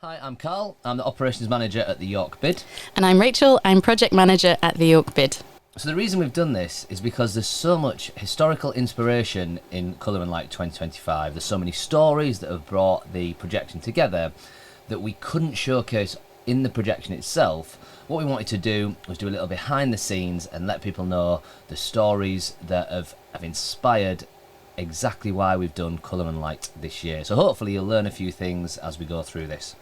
Hi, I'm Carl. I'm the Operations Manager at the York Bid. And I'm Rachel. I'm Project Manager at the York Bid. So the reason we've done this is because there's so much historical inspiration in Colour and Light 2025. There's so many stories that have brought the projection together that we couldn't showcase in the projection itself. What we wanted to do was do a little behind the scenes and let people know the stories that have inspired exactly why we've done Colour and Light this year. So hopefully you'll learn a few things as we go through this.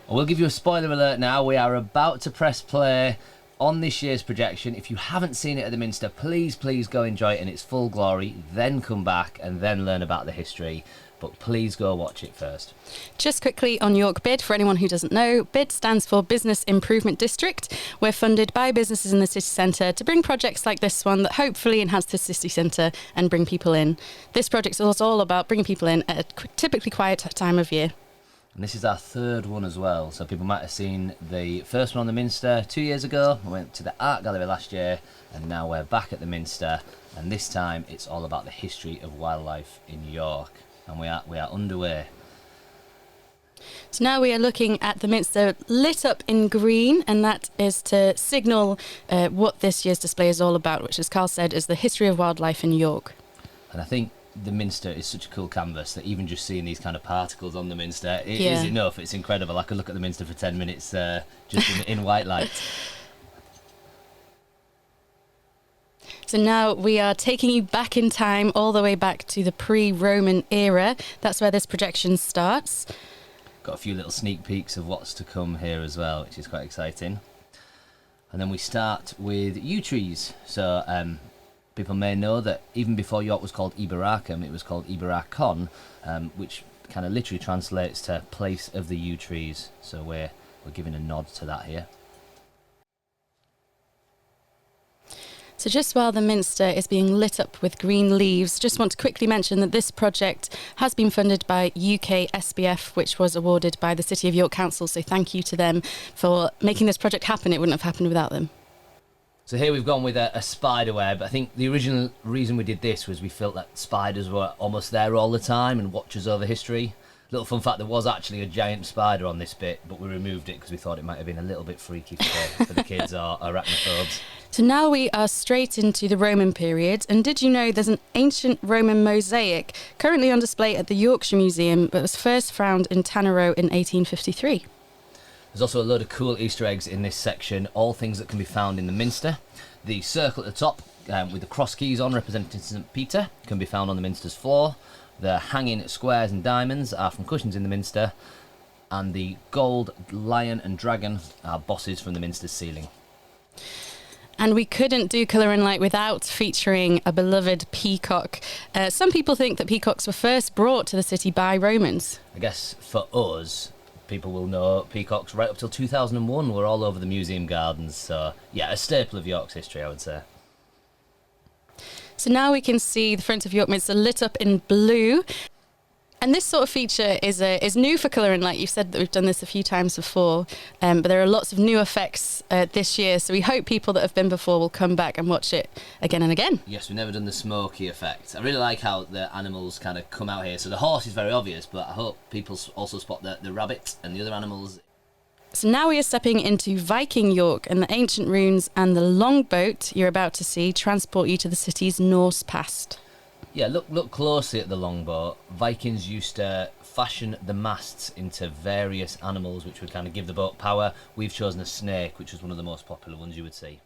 I will give you a spoiler alert now. We are about to press play on this year's projection. If you haven't seen it at the Minster, please go enjoy it in its full glory, then come back and then learn about the history. But please go watch it first. Just quickly on York Bid, for anyone who doesn't know, BID stands for Business Improvement District. We're funded by businesses in the city centre to bring projects like this one that hopefully enhance the city centre and bring people in. This project is all about bringing people in at a typically quiet time of year. And this is our third one as well, so people might have seen the first one on the Minster 2 years ago. We went to the Art Gallery last year, and now we're back at the Minster, and this time it's all about the history of wildlife in York, and we are underway. So now we are looking at the Minster lit up in green, and that is to signal what this year's display is all about, which, as Carl said, is the history of wildlife in York. And I think the Minster is such a cool canvas that even just seeing these kind of particles on the Minster is enough. It's incredible. I could look at the Minster for 10 minutes just in white light. So now we are taking you back in time, all the way back to the pre-Roman era. That's where this projection starts. Got a few little sneak peeks of what's to come here as well, which is quite exciting. And then we start with yew trees. So people may know that even before York was called Iberacum, it was called Iberacon, which kind of literally translates to place of the yew trees. So we're giving a nod to that here. So just while the Minster is being lit up with green leaves, just want to quickly mention that this project has been funded by UK SBF, which was awarded by the City of York Council. So thank you to them for making this project happen. It wouldn't have happened without them. So here we've gone with a spider web. I think the original reason we did this was we felt that spiders were almost there all the time and watchers over history. Little fun fact, there was actually a giant spider on this bit, but we removed it because we thought it might have been a little bit freaky for the kids or arachnophobes. So now we are straight into the Roman period. And did you know there's an ancient Roman mosaic currently on display at the Yorkshire Museum, but was first found in Tanaro in 1853? There's also a load of cool Easter eggs in this section, all things that can be found in the Minster. The circle at the top with the cross keys on representing St Peter can be found on the Minster's floor. The hanging squares and diamonds are from cushions in the Minster, and the gold lion and dragon are bosses from the Minster's ceiling. And we couldn't do Colour and Light without featuring a beloved peacock. Some people think that peacocks were first brought to the city by Romans. I guess for us, people will know peacocks right up till 2001 were all over the museum gardens. So yeah, a staple of York's history, I would say. So now we can see the front of York Minster lit up in blue. And this sort of feature is new for Colour and Light. You've said that we've done this a few times before, but there are lots of new effects this year. So we hope people that have been before will come back and watch it again and again. Yes, we've never done the smoky effect. I really like how the animals kind of come out here. So the horse is very obvious, but I hope people also spot the rabbit and the other animals. So now we are stepping into Viking York, and the ancient ruins and the longboat you're about to see transport you to the city's Norse past. Yeah, look closely at the longboat. Vikings used to fashion the masts into various animals which would kind of give the boat power. We've chosen a snake, which was one of the most popular ones you would see.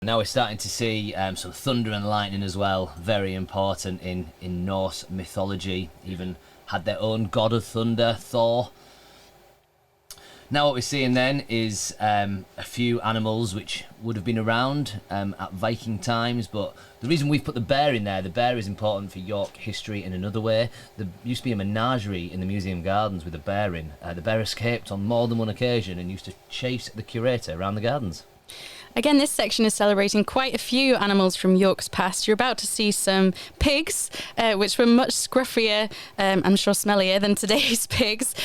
Now we're starting to see some thunder and lightning as well, very important in Norse mythology. Even had their own god of thunder, Thor. Now what we're seeing then is a few animals which would have been around at Viking times, but the reason we've put the bear in there, the bear is important for York history in another way. There used to be a menagerie in the museum gardens with a bear in. The bear escaped on more than one occasion and used to chase the curator around the gardens. Again, this section is celebrating quite a few animals from York's past. You're about to see some pigs, which were much scruffier, I'm sure smellier than today's pigs.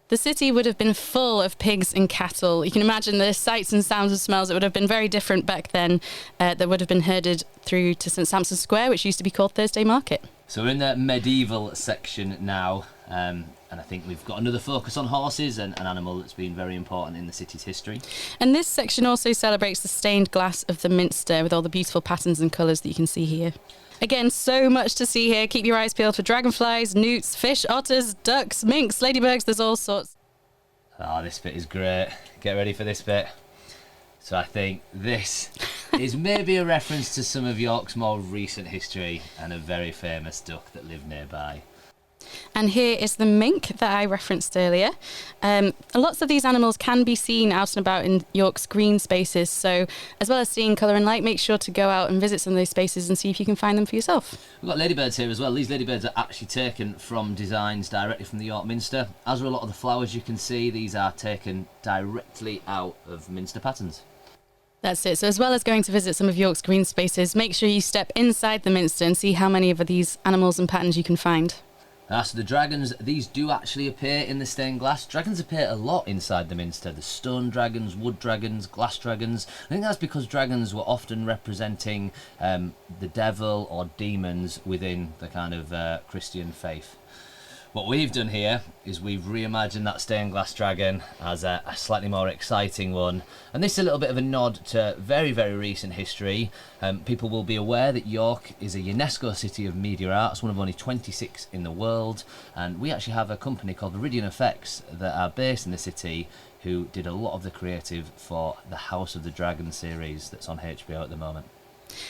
The city would have been full of pigs and cattle. You can imagine the sights and sounds and smells. It would have been very different back then. That would have been herded through to St Sampson's Square, which used to be called Thursday Market. So we're in the medieval section now. And I think we've got another focus on horses, and an animal that's been very important in the city's history. And this section also celebrates the stained glass of the Minster with all the beautiful patterns and colours that you can see here. Again, so much to see here. Keep your eyes peeled for dragonflies, newts, fish, otters, ducks, minks, ladybugs, there's all sorts. Oh, this bit is great. Get ready for this bit. So I think this is maybe a reference to some of York's more recent history and a very famous duck that lived nearby. And here is the mink that I referenced earlier. Lots of these animals can be seen out and about in York's green spaces. So as well as seeing colour and light, make sure to go out and visit some of those spaces and see if you can find them for yourself. We've got ladybirds here as well. These ladybirds are actually taken from designs directly from the York Minster. As are a lot of the flowers you can see, these are taken directly out of Minster patterns. That's it. So as well as going to visit some of York's green spaces, make sure you step inside the Minster and see how many of these animals and patterns you can find. So the dragons, these do actually appear in the stained glass. Dragons appear a lot inside the Minster. The stone dragons, wood dragons, glass dragons. I think that's because dragons were often representing the devil or demons within the kind of Christian faith. What we've done here is we've reimagined that stained glass dragon as a slightly more exciting one. And this is a little bit of a nod to very, very recent history. People will be aware that York is a UNESCO City of Media Arts, one of only 26 in the world. And we actually have a company called Viridian Effects that are based in the city who did a lot of the creative for the House of the Dragon series that's on HBO at the moment.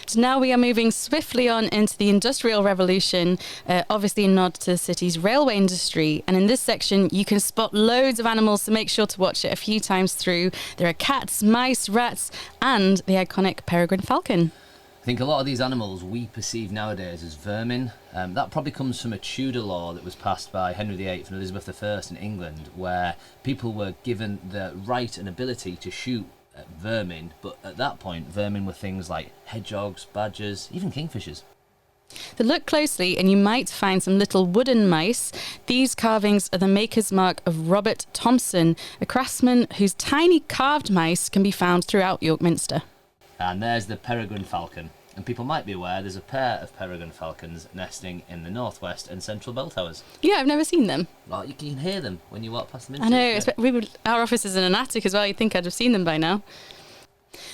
So now we are moving swiftly on into the Industrial Revolution, obviously a nod to the city's railway industry. And in this section, you can spot loads of animals, so make sure to watch it a few times through. There are cats, mice, rats, and the iconic peregrine falcon. I think a lot of these animals we perceive nowadays as vermin. That probably comes from a Tudor law that was passed by Henry VIII and Elizabeth I in England, where people were given the right and ability to shoot vermin, but at that point vermin were things like hedgehogs, badgers, even kingfishers. So look closely and you might find some little wooden mice. These carvings are the maker's mark of Robert Thompson, a craftsman whose tiny carved mice can be found throughout York Minster. And there's the peregrine falcon. And people might be aware there's a pair of peregrine falcons nesting in the northwest and central bell towers. Yeah, I've never seen them. Well, you can hear them when you walk past them. I know, our office is in an attic as well. You'd think I'd have seen them by now.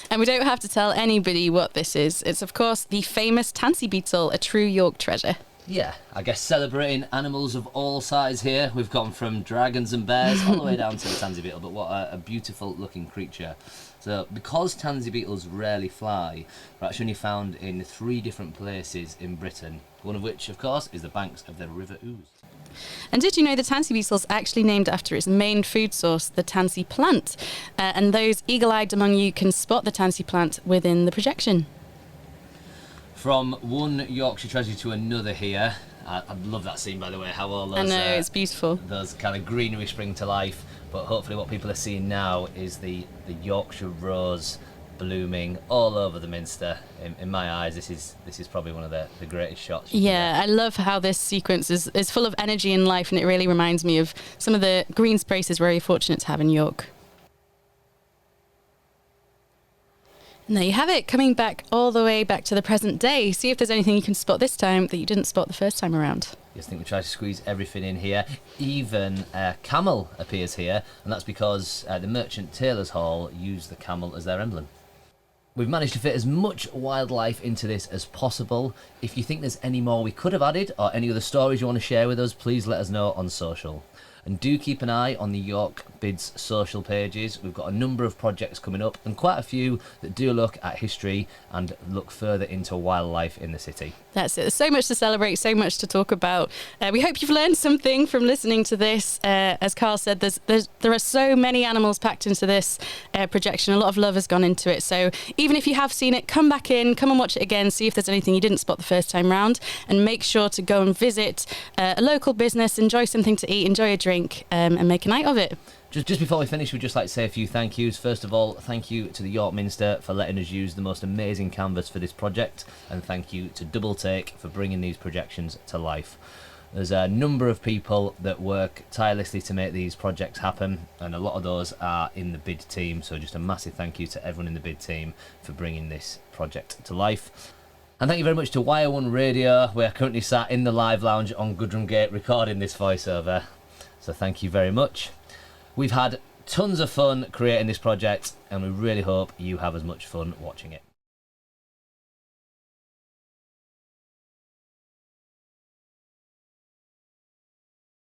And we don't have to tell anybody what this is. It's, of course, the famous tansy beetle, a true York treasure. Yeah, I guess celebrating animals of all sizes here. We've gone from dragons and bears all the way down to the tansy beetle, but what a beautiful looking creature. So because tansy beetles rarely fly, they're actually only found in 3 different places in Britain, one of which, of course, is the banks of the River Ouse. And did you know the tansy beetle is actually named after its main food source, the tansy plant? And those eagle-eyed among you can spot the tansy plant within the projection. From one Yorkshire treasure to another here. I love that scene, by the way, how all those... I know, it's beautiful. Those kind of greenery spring to life. But hopefully what people are seeing now is the Yorkshire rose blooming all over the Minster. In my eyes, this is probably one of the greatest shots. Yeah, I love how this sequence is full of energy and life, and it really reminds me of some of the green spaces we're very fortunate to have in York. And there you have it, coming back all the way back to the present day. See if there's anything you can spot this time that you didn't spot the first time around. Yes, I think we try to squeeze everything in here. Even a camel appears here, and that's because the Merchant Taylors' Hall used the camel as their emblem. We've managed to fit as much wildlife into this as possible. If you think there's any more we could have added, or any other stories you want to share with us, please let us know on social. And do keep an eye on the York Bids social pages. We've got a number of projects coming up, and quite a few that do look at history and look further into wildlife in the city. That's it. There's so much to celebrate, so much to talk about. We hope you've learned something from listening to this. As Carl said, there are so many animals packed into this projection. A lot of love has gone into it. So even if you have seen it, come back in, come and watch it again, see if there's anything you didn't spot the first time round, and make sure to go and visit a local business, enjoy something to eat, enjoy a drink, and make a night of it. Just before we finish, we'd just like to say a few thank yous. First of all, thank you to the York Minster for letting us use the most amazing canvas for this project, and thank you to Double Take for bringing these projections to life. There's a number of people that work tirelessly to make these projects happen, and a lot of those are in the bid team, so just a massive thank you to everyone in the bid team for bringing this project to life. And thank you very much to Wire One Radio. We're currently sat in the live lounge on Goodrum Gate recording this voiceover. So thank you very much. We've had tons of fun creating this project, and we really hope you have as much fun watching it.